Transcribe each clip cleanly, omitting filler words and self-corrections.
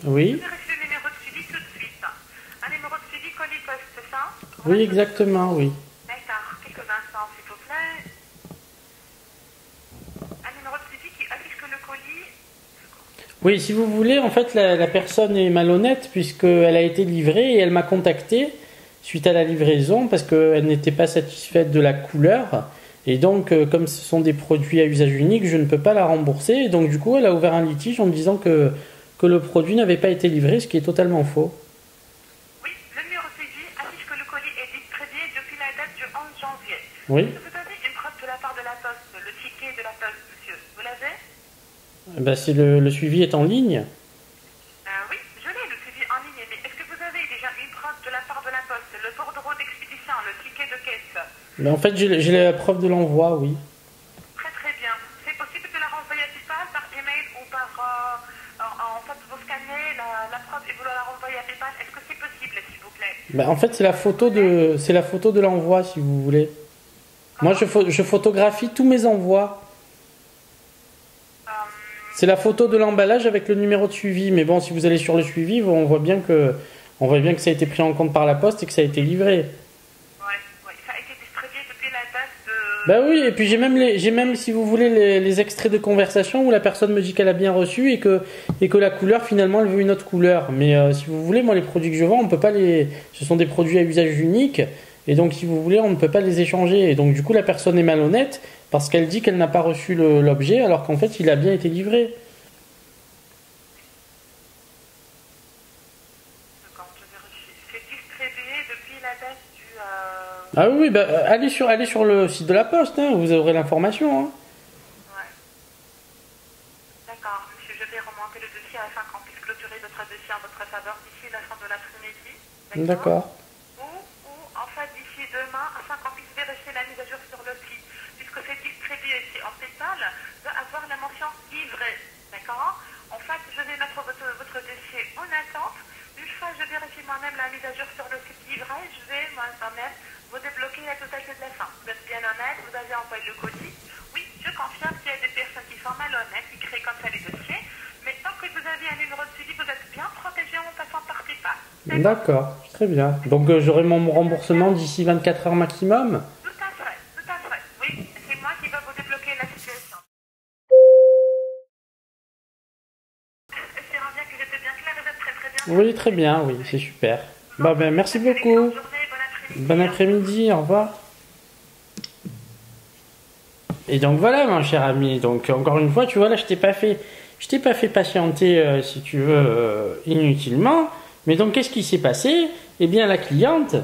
Oui. J'ai reçu le numéro de suivi tout de suite. Un numéro de suivi colis poste, c'est ça? Oui, exactement, oui. D'accord, quelques instants, s'il vous plaît. Un numéro de suivi qui affiche que le colis... Oui, si vous voulez, en fait, la personne est malhonnête puisqu'elle a été livrée et elle m'a contacté suite à la livraison parce qu'elle n'était pas satisfaite de la couleur. Et donc, comme ce sont des produits à usage unique, je ne peux pas la rembourser. Et donc, du coup, elle a ouvert un litige en me disant que le produit n'avait pas été livré, ce qui est totalement faux. Oui, le numéro de suivi affiche que le colis est distribué depuis la date du 11 janvier. Oui. Est-ce que vous avez une preuve de la part de la poste, le ticket de la poste, monsieur? Vous l'avez? Ben, c'est le suivi est en ligne. Oui, je l'ai, le suivi en ligne, mais est-ce que vous avez déjà une preuve de la part de la poste, le bordereau d'expédition, le ticket de caisse? Ben, en fait, j'ai la preuve de l'envoi, oui. Très très bien. C'est possible de la renvoyer à PayPal par email ou par... en fait, vous scannez la preuve et vous la renvoyez à PayPal. Est-ce que c'est possible, s'il vous plaît? Ben, en fait, c'est la photo de l'envoi, si vous voulez. Moi, je photographie tous mes envois. C'est la photo de l'emballage avec le numéro de suivi. Mais bon, si vous allez sur le suivi, on voit bien que ça a été pris en compte par la poste et que ça a été livré. Oui, ça a été distribué depuis la date de... Bah oui, et puis j'ai même, si vous voulez, les extraits de conversation où la personne me dit qu'elle a bien reçu et que la couleur, finalement, elle veut une autre couleur. Mais si vous voulez, moi, les produits que je vends, on peut pas ce sont des produits à usage unique. Et donc, si vous voulez, on ne peut pas les échanger. Et donc, du coup, la personne est malhonnête parce qu'elle dit qu'elle n'a pas reçu l'objet alors qu'en fait, il a bien été livré. Quand je vérifie, c'est distribué depuis la date du... Ah oui, bah, allez sur le site de la Poste, hein, vous aurez l'information. Hein. Ouais. D'accord, monsieur, je vais remonter le dossier afin qu'on puisse clôturer votre dossier en votre faveur d'ici la fin de l'après-midi. D'accord. Ou en fait d'ici demain afin qu'on puisse vérifier la mise à jour sur le site. Puisque c'est distribué ici en PayPal, doit avoir la mention livrée. D'accord? En fait, je vais mettre votre dossier en attente. Une fois que je vérifie moi-même la mise à jour sur le site livré, je vais moi-même vous débloquer la totalité de la fin. Vous êtes bien honnête, vous avez envoyé le colis. Oui, je confirme qu'il y a des personnes qui sont malhonnêtes, qui créent comme ça les dossiers. Mais tant que vous avez un numéro de suivi, vous êtes bien protégé en passant par PayPal. D'accord, très bien. Donc j'aurai mon remboursement d'ici 24 heures maximum. Tout à fait, tout à fait. Oui, c'est moi qui va vous débloquer la situation. Espérons bien que j'étais bien claire et vous êtes très très bien. Oui, très bien, oui, c'est super. Bah, ben, merci beaucoup. Bonne journée, bon après-midi. Bon après-midi, au revoir. Et donc voilà, mon cher ami. Donc encore une fois, tu vois là, je t'ai pas fait patienter, si tu veux, inutilement. Mais donc qu'est-ce qui s'est passé? Eh bien, la cliente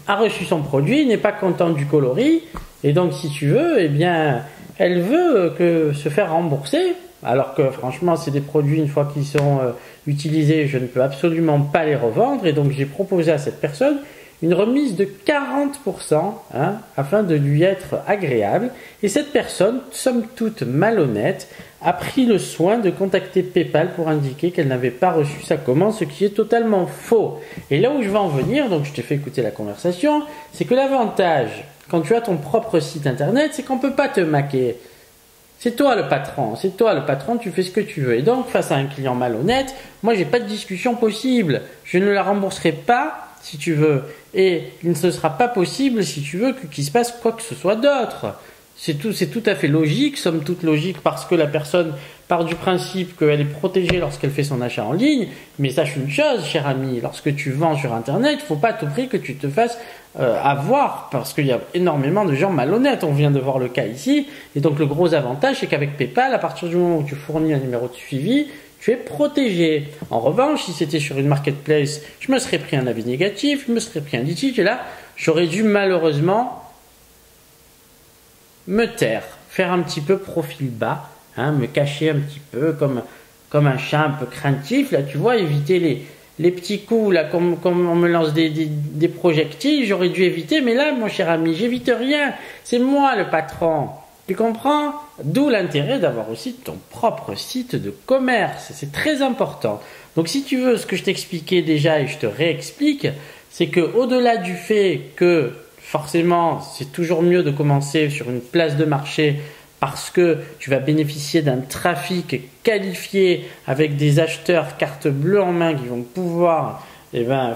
a reçu son produit, n'est pas contente du coloris, et donc si tu veux, eh bien, elle veut se faire rembourser. Alors que franchement, c'est des produits, une fois qu'ils sont utilisés, je ne peux absolument pas les revendre. Et donc j'ai proposé à cette personne une remise de 40%, hein, afin de lui être agréable. Et cette personne, somme toute malhonnête, a pris le soin de contacter PayPal pour indiquer qu'elle n'avait pas reçu sa commande, ce qui est totalement faux. Et là où je veux en venir, donc je t'ai fait écouter la conversation, c'est que l'avantage, quand tu as ton propre site internet, c'est qu'on ne peut pas te maquer. C'est toi le patron, tu fais ce que tu veux. Et donc, face à un client malhonnête, moi, j'ai pas de discussion possible. Je ne la rembourserai pas, si tu veux. Et il ne sera pas possible, si tu veux, qu'il se passe quoi que ce soit d'autre. C'est tout à fait logique, somme toute logique, parce que la personne part du principe qu'elle est protégée lorsqu'elle fait son achat en ligne. Mais sache une chose, cher ami, lorsque tu vends sur Internet, il ne faut pas à tout prix que tu te fasses avoir, parce qu'il y a énormément de gens malhonnêtes. On vient de voir le cas ici. Et donc le gros avantage, c'est qu'avec PayPal, à partir du moment où tu fournis un numéro de suivi, tu es protégé. En revanche, si c'était sur une marketplace, je me serais pris un avis négatif, je me serais pris un litige, et là, j'aurais dû malheureusement me taire, faire un petit peu profil bas, hein, me cacher un petit peu comme un chat un peu craintif, là tu vois, éviter les petits coups, là comme on me lance des projectiles, j'aurais dû éviter, mais là mon cher ami, j'évite rien, c'est moi le patron, tu comprends? D'où l'intérêt d'avoir aussi ton propre site de commerce, c'est très important. Donc si tu veux, ce que je t'expliquais déjà et je te réexplique, c'est que au-delà du fait que forcément, c'est toujours mieux de commencer sur une place de marché parce que tu vas bénéficier d'un trafic qualifié avec des acheteurs carte bleue en main qui vont pouvoir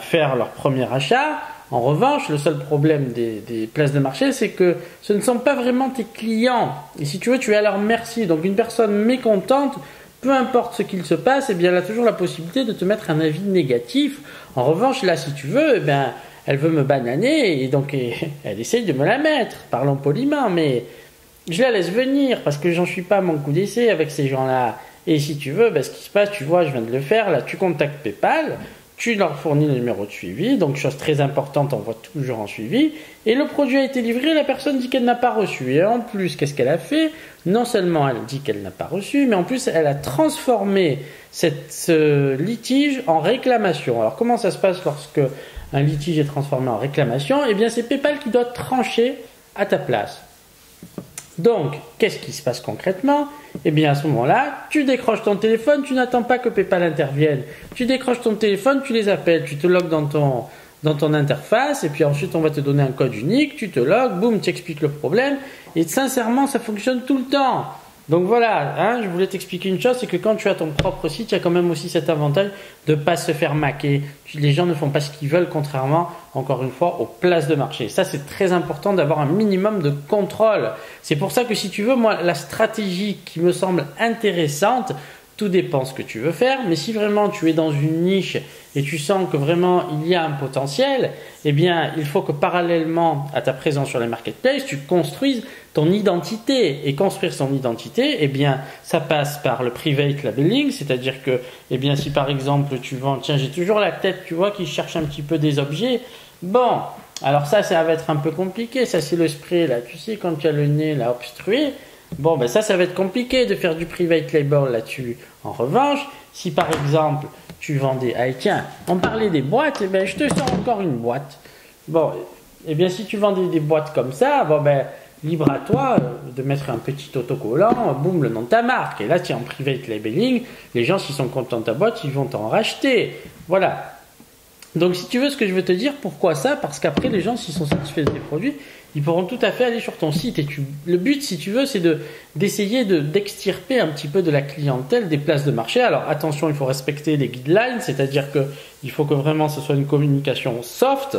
faire leur premier achat. En revanche, le seul problème des places de marché, c'est que ce ne sont pas vraiment tes clients. Et si tu veux, tu es à leur merci. Donc une personne mécontente, peu importe ce qu'il se passe, elle a toujours la possibilité de te mettre un avis négatif. En revanche, là, si tu veux, elle veut me bananer et donc elle essaye de me la mettre. Parlons poliment, mais je la laisse venir parce que j'en suis pas à mon coup d'essai avec ces gens-là. Et si tu veux, ce qui se passe, tu vois, je viens de le faire, là, tu contactes PayPal, tu leur fournis le numéro de suivi, donc chose très importante, on voit toujours en suivi, et le produit a été livré, la personne dit qu'elle n'a pas reçu. Et en plus, qu'est-ce qu'elle a fait? Non seulement elle dit qu'elle n'a pas reçu, mais en plus elle a transformé ce litige en réclamation. Alors comment ça se passe lorsque un litige est transformé en réclamation? Eh bien c'est PayPal qui doit trancher à ta place. Donc, qu'est-ce qui se passe concrètement? Eh bien, à ce moment-là, tu décroches ton téléphone, tu n'attends pas que PayPal intervienne. Tu décroches ton téléphone, tu les appelles, tu te logs dans ton interface, et puis ensuite on va te donner un code unique, tu te logs, boum, tu expliques le problème, et sincèrement, ça fonctionne tout le temps. Donc voilà, je voulais t'expliquer une chose, c'est que quand tu as ton propre site, il y a quand même aussi cet avantage de ne pas se faire maquer. Les gens ne font pas ce qu'ils veulent, contrairement, encore une fois, aux places de marché. Ça, c'est très important d'avoir un minimum de contrôle. C'est pour ça que si tu veux, moi, la stratégie qui me semble intéressante, tout dépend ce que tu veux faire, mais si vraiment tu es dans une niche et tu sens que vraiment il y a un potentiel, eh bien il faut que parallèlement à ta présence sur les marketplaces, tu construises ton identité. Et construire son identité, eh bien ça passe par le private labeling, c'est-à-dire que eh bien si par exemple tu vends, tiens j'ai toujours la tête, tu vois, qui cherche un petit peu des objets, bon, alors ça va être un peu compliqué, ça c'est le spray là, tu sais quand tu as le nez là obstrué. Bon, ça va être compliqué de faire du private label là-dessus. En revanche, si par exemple, tu vendais... Ah, tiens, on parlait des boîtes, je te sors encore une boîte. Bon, bien, si tu vendais des boîtes comme ça, libre à toi de mettre un petit autocollant, boum, le nom de ta marque. Et là, tu es en private labeling. Les gens, s'ils sont contents de ta boîte, ils vont t'en racheter. Voilà. Donc, si tu veux, ce que je veux te dire, pourquoi ça? Parce qu'après, les gens, s'ils sont satisfaits des produits, ils pourront tout à fait aller sur ton site. Et le but, si tu veux, c'est d'essayer d'extirper un petit peu de la clientèle des places de marché. Alors, attention, il faut respecter les guidelines, c'est-à-dire qu'il faut que vraiment ce soit une communication soft.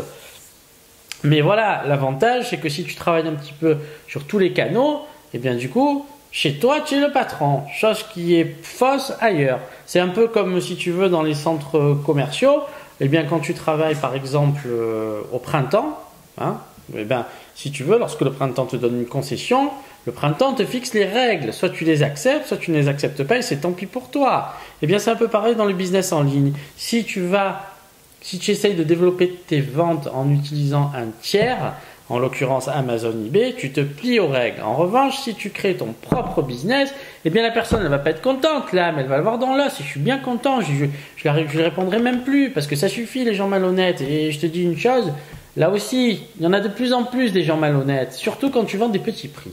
Mais voilà, l'avantage, c'est que si tu travailles un petit peu sur tous les canaux, eh bien, du coup, chez toi, tu es le patron, chose qui est fausse ailleurs. C'est un peu comme, si tu veux, dans les centres commerciaux. Eh bien, quand tu travailles, par exemple, au printemps, eh bien, si tu veux, lorsque le printemps te donne une concession, le printemps te fixe les règles. Soit tu les acceptes, soit tu ne les acceptes pas et c'est tant pis pour toi. Eh bien, c'est un peu pareil dans le business en ligne. Si tu essayes de développer tes ventes en utilisant un tiers, en l'occurrence Amazon, eBay, tu te plies aux règles. En revanche, si tu crées ton propre business, eh bien la personne ne va pas être contente là, mais elle va le voir dans l'os. Si je suis bien content, je lui répondrai même plus parce que ça suffit les gens malhonnêtes. Et je te dis une chose, là aussi, il y en a de plus en plus des gens malhonnêtes, surtout quand tu vends des petits prix.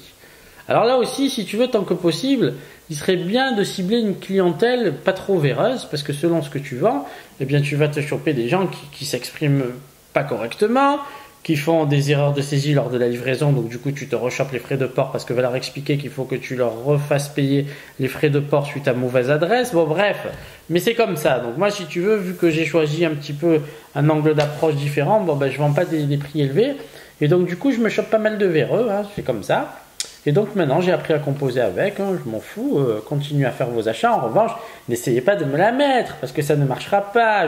Alors là aussi, si tu veux, tant que possible, il serait bien de cibler une clientèle pas trop véreuse parce que selon ce que tu vends, eh bien tu vas te choper des gens qui s'expriment pas correctement, qui font des erreurs de saisie lors de la livraison, donc du coup tu te rechopes les frais de port parce que va leur expliquer qu'il faut que tu leur refasses payer les frais de port suite à mauvaise adresse. Bon bref, mais c'est comme ça. Donc moi si tu veux, vu que j'ai choisi un petit peu un angle d'approche différent, je vends pas des prix élevés et donc du coup je me chope pas mal de véreux, c'est comme ça. Et donc maintenant j'ai appris à composer avec, je m'en fous, continuez à faire vos achats. En revanche, n'essayez pas de me la mettre parce que ça ne marchera pas.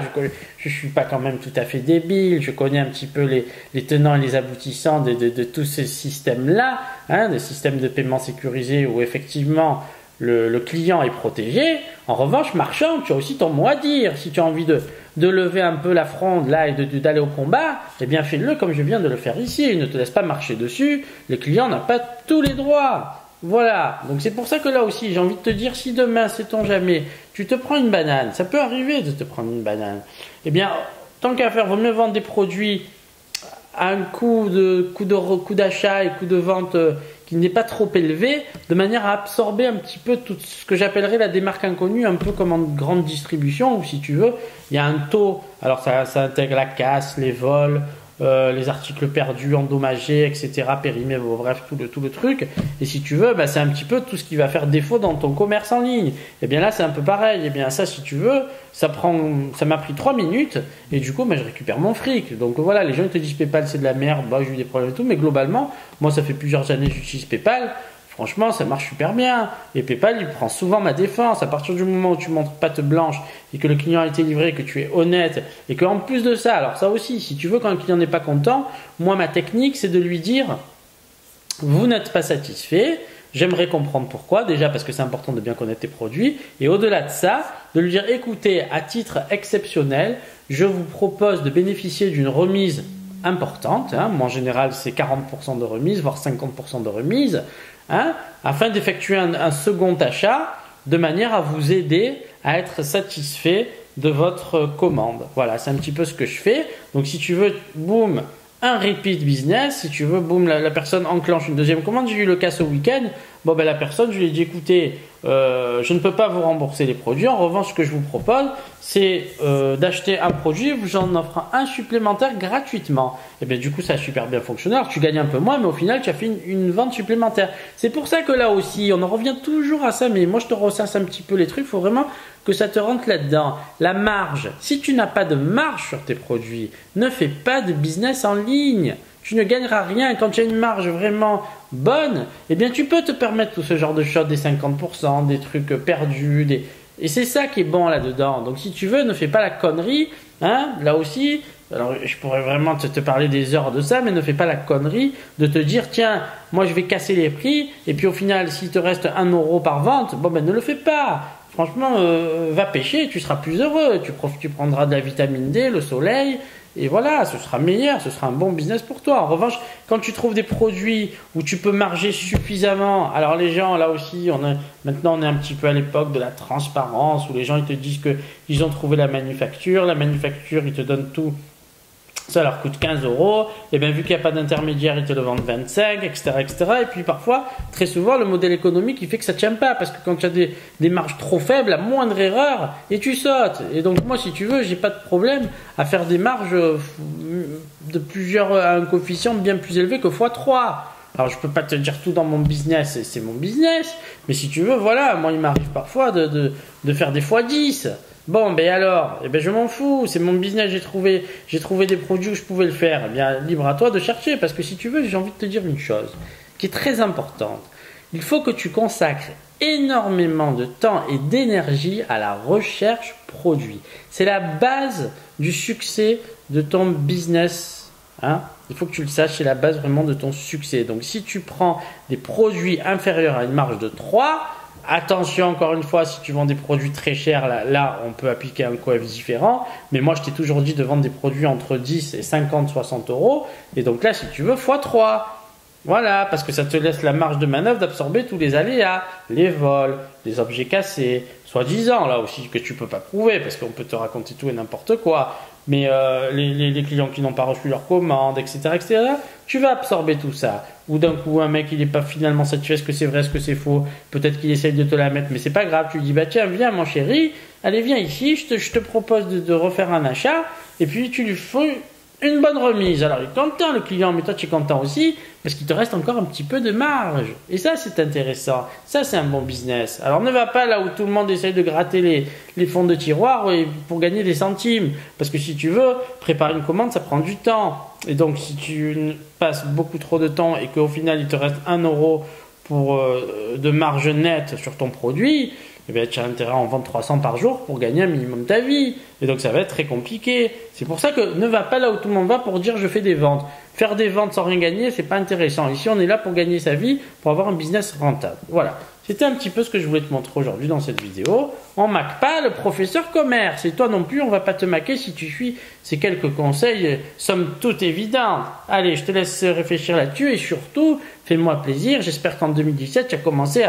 Je suis pas quand même tout à fait débile, je connais un petit peu les tenants et les aboutissants de tous ces systèmes-là, des systèmes de paiement sécurisés où effectivement le client est protégé. En revanche, marchand, tu as aussi ton mot à dire. Si tu as envie de lever un peu la fronde là et d'aller au combat, eh bien fais-le comme je viens de le faire ici. Ne te laisse pas marcher dessus. Le client n'a pas tous les droits. Voilà. Donc c'est pour ça que là aussi, j'ai envie de te dire, si demain, sait-on jamais, tu te prends une banane, ça peut arriver de te prendre une banane. Eh bien, tant qu'à faire, vaut mieux vendre des produits à un coût d'achat et coût de vente qui n'est pas trop élevé, de manière à absorber un petit peu tout ce que j'appellerais la démarque inconnue, un peu comme en grande distribution, où si tu veux, il y a un taux, alors ça intègre la casse, les vols, les articles perdus, endommagés, etc., périmés, bon, bref, tout le truc. Et si tu veux, bah, c'est un petit peu tout ce qui va faire défaut dans ton commerce en ligne. Et bien là, c'est un peu pareil. Et bien ça, si tu veux, ça m'a pris 3 minutes et du coup, bah, je récupère mon fric. Donc voilà, les gens ils te disent PayPal c'est de la merde, bah, j'ai eu des problèmes et tout, mais globalement, moi ça fait plusieurs années que j'utilise PayPal. Franchement, ça marche super bien. Et PayPal, il prend souvent ma défense. À partir du moment où tu montres patte blanche et que le client a été livré, que tu es honnête et qu'en plus de ça, alors ça aussi, si tu veux, quand le client n'est pas content, moi, ma technique, c'est de lui dire, vous n'êtes pas satisfait. J'aimerais comprendre pourquoi. Déjà parce que c'est important de bien connaître tes produits. Et au-delà de ça, de lui dire, écoutez, à titre exceptionnel, je vous propose de bénéficier d'une remise importante. Moi, en général, c'est 40% de remise, voire 50% de remise. Afin d'effectuer un second achat de manière à vous aider à être satisfait de votre commande. Voilà, c'est un petit peu ce que je fais. Donc si tu veux, boum, un repeat business. Si tu veux, boum, la personne enclenche une deuxième commande. J'ai eu le cas ce week-end. Bon, ben la personne, je lui ai dit, écoutez, je ne peux pas vous rembourser les produits. En revanche, ce que je vous propose, c'est d'acheter un produit, vous en offrez un supplémentaire gratuitement. Et bien du coup, ça a super bien fonctionné. Alors tu gagnes un peu moins, mais au final, tu as fait une vente supplémentaire. C'est pour ça que là aussi, on en revient toujours à ça, mais moi je te ressasse un petit peu les trucs. Il faut vraiment que ça te rentre là-dedans. La marge. Si tu n'as pas de marge sur tes produits, ne fais pas de business en ligne. Tu ne gagneras rien. Quand tu as une marge vraiment bonne, eh bien tu peux te permettre tout ce genre de choses, des 50%, des trucs perdus, et c'est ça qui est bon là-dedans. Donc si tu veux, ne fais pas la connerie, là aussi, alors je pourrais vraiment te parler des heures de ça, mais ne fais pas la connerie de te dire, tiens, moi je vais casser les prix, et puis au final, s'il te reste 1 euro par vente, bon ben ne le fais pas. Franchement, va pêcher, tu seras plus heureux, tu prendras de la vitamine D, le soleil, et voilà, ce sera meilleur, ce sera un bon business pour toi. En revanche, quand tu trouves des produits où tu peux marger suffisamment, alors les gens, là aussi, maintenant on est un petit peu à l'époque de la transparence, où les gens ils te disent qu'ils ont trouvé la manufacture, ils te donnent tout. Ça leur coûte 15 euros, et bien vu qu'il n'y a pas d'intermédiaire, ils te le vendent 25, etc., etc. Et puis parfois, très souvent, le modèle économique, il fait que ça ne tient pas, parce que quand tu as des marges trop faibles, la moindre erreur, et tu sautes. Et donc moi, si tu veux, j'ai pas de problème à faire des marges à un coefficient bien plus élevé que x3. Alors je peux pas te dire tout dans mon business, c'est mon business, mais si tu veux, voilà, moi il m'arrive parfois de faire des x10. Bon, ben alors, eh ben je m'en fous, c'est mon business, j'ai trouvé des produits où je pouvais le faire. Eh bien, libre à toi de chercher, parce que si tu veux, j'ai envie de te dire une chose qui est très importante. Il faut que tu consacres énormément de temps et d'énergie à la recherche produit. C'est la base du succès de ton business. Il faut que tu le saches, c'est la base vraiment de ton succès. Donc, si tu prends des produits inférieurs à une marge de 3, attention, encore une fois, si tu vends des produits très chers, là on peut appliquer un coef différent. Mais moi, je t'ai toujours dit de vendre des produits entre 10 et 50, 60 euros. Et donc là, si tu veux, x3. Voilà, parce que ça te laisse la marge de manœuvre d'absorber tous les aléas, les vols, les objets cassés, soi-disant, là aussi, que tu peux pas prouver, parce qu'on peut te raconter tout et n'importe quoi. Mais les clients qui n'ont pas reçu leur commande, etc., etc., tu vas absorber tout ça. Ou d'un coup, un mec, il n'est pas finalement satisfait, est-ce que c'est vrai, est-ce que c'est faux, peut-être qu'il essaye de te la mettre, mais c'est pas grave. Tu lui dis, bah tiens, viens mon chéri, allez, viens ici, je te propose de refaire un achat, et puis tu lui fais une bonne remise. Alors il est content le client, mais toi tu es content aussi parce qu'il te reste encore un petit peu de marge. Et ça c'est intéressant, ça c'est un bon business. Alors ne va pas là où tout le monde essaye de gratter les fonds de tiroir pour gagner des centimes. Parce que si tu veux préparer une commande, ça prend du temps. Et donc si tu passes beaucoup trop de temps et qu'au final il te reste 1 euro de marge nette sur ton produit, eh bien, tu as intérêt à en vendre 300 par jour pour gagner un minimum ta vie. Et donc ça va être très compliqué. C'est pour ça que ne va pas là où tout le monde va pour dire je fais des ventes. Faire des ventes sans rien gagner, c'est pas intéressant. Ici, on est là pour gagner sa vie, pour avoir un business rentable. Voilà. C'était un petit peu ce que je voulais te montrer aujourd'hui dans cette vidéo. On maque pas le professeur commerce. Et toi non plus, on va pas te maquer si tu suis ces quelques conseils, somme toute évidents. Allez, je te laisse réfléchir là-dessus et surtout, fais-moi plaisir. J'espère qu'en 2017, tu as commencé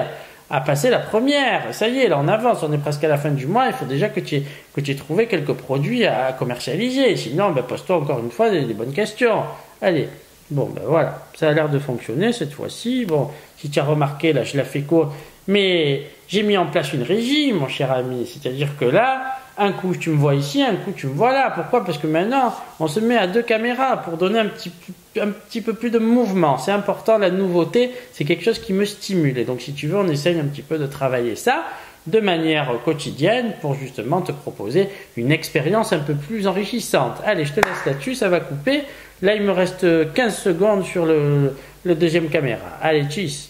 à passer la première. Ça y est, là on avance, on est presque à la fin du mois, il faut déjà que tu aies trouvé quelques produits à commercialiser. Sinon, pose-toi encore une fois des bonnes questions. Allez, bon voilà, ça a l'air de fonctionner cette fois-ci. Bon, si tu as remarqué, là je la fais court, Mais j'ai mis en place une régie, mon cher ami. C'est-à-dire que là, un coup tu me vois ici, un coup tu me vois là. Pourquoi? Parce que maintenant, on se met à 2 caméras pour donner un petit peu plus de mouvement. C'est important, la nouveauté, c'est quelque chose qui me stimule. Et donc, si tu veux, on essaye un petit peu de travailler ça de manière quotidienne pour justement te proposer une expérience un peu plus enrichissante. Allez, je te laisse là-dessus, ça va couper. Là, il me reste 15 secondes sur le deuxième caméra. Allez, tchuss.